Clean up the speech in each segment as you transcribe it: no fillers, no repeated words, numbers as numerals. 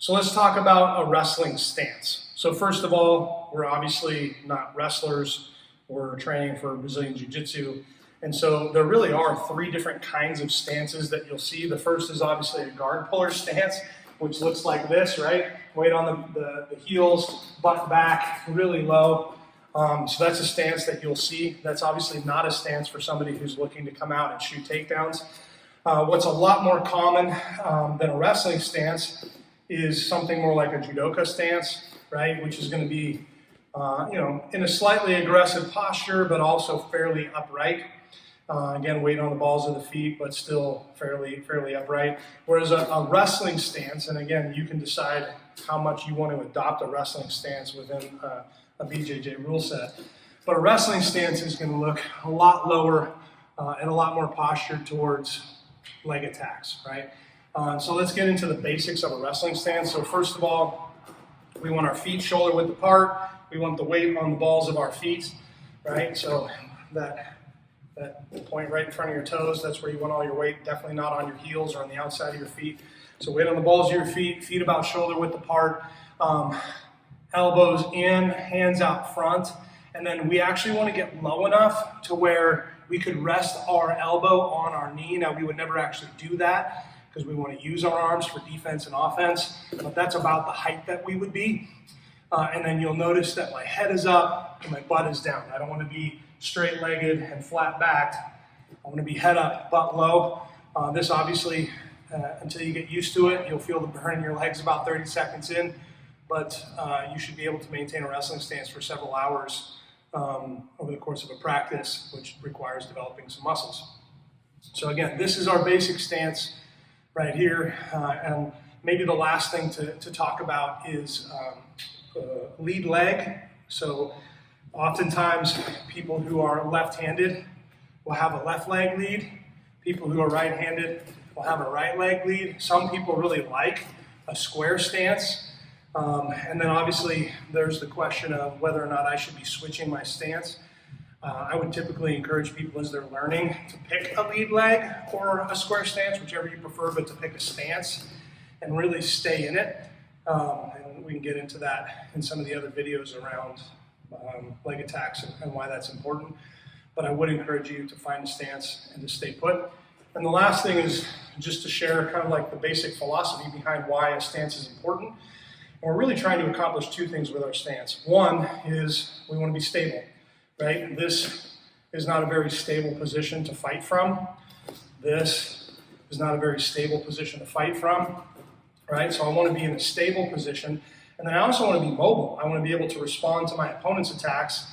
So let's talk about a wrestling stance. So first of all, we're obviously not wrestlers. We're training for Brazilian Jiu-Jitsu. And so there really are three different kinds of stances that you'll see. The first is obviously a guard puller stance, which looks like this, right? Weight on the heels, butt back, really low. So that's a stance that you'll see. That's obviously not a stance for somebody who's looking to come out and shoot takedowns. What's a lot more common than a wrestling stance is something more like a judoka stance, right? Which is going to be, in a slightly aggressive posture, but also fairly upright. Again, weight on the balls of the feet, but still fairly upright. Whereas a wrestling stance, and again, you can decide how much you want to adopt a wrestling stance within a BJJ rule set. But a wrestling stance is going to look a lot lower and a lot more postured towards leg attacks, right? So let's get into the basics of a wrestling stance. So first of all, we want our feet shoulder width apart. We want the weight on the balls of our feet, right? So that point right in front of your toes, that's where you want all your weight, definitely not on your heels or on the outside of your feet. So weight on the balls of your feet, feet about shoulder width apart, elbows in, hands out front. And then we actually want to get low enough to where we could rest our elbow on our knee. Now, we would never actually do that because we want to use our arms for defense and offense, but that's about the height that we would be. And then you'll notice that my head is up and my butt is down. I don't want to be straight-legged and flat-backed. I want to be head up, butt low. This obviously, until you get used to it, you'll feel the burn in your legs about 30 seconds in, but you should be able to maintain a wrestling stance for several hours over the course of a practice, which requires developing some muscles. So again, this is our basic stance right here. And maybe the last thing to talk about is lead leg. So oftentimes people who are left-handed will have a left leg lead. People who are right-handed will have a right leg lead. Some people really like a square stance. And then obviously there's the question of whether or not I should be switching my stance. I would typically encourage people as they're learning to pick a lead leg or a square stance, whichever you prefer, but to pick a stance and really stay in it. And we can get into that in some of the other videos around leg attacks and why that's important. But I would encourage you to find a stance and to stay put. And the last thing is just to share kind of like the basic philosophy behind why a stance is important. And we're really trying to accomplish two things with our stance. One is we want to be stable, right? This is not a very stable position to fight from. This is not a very stable position to fight from, right? So I want to be in a stable position. And then I also want to be mobile. I want to be able to respond to my opponent's attacks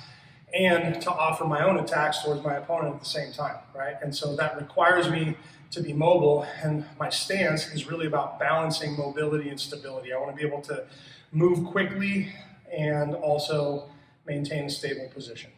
and to offer my own attacks towards my opponent at the same time, right? And so that requires me to be mobile, and my stance is really about balancing mobility and stability. I want to be able to move quickly and also maintain a stable position.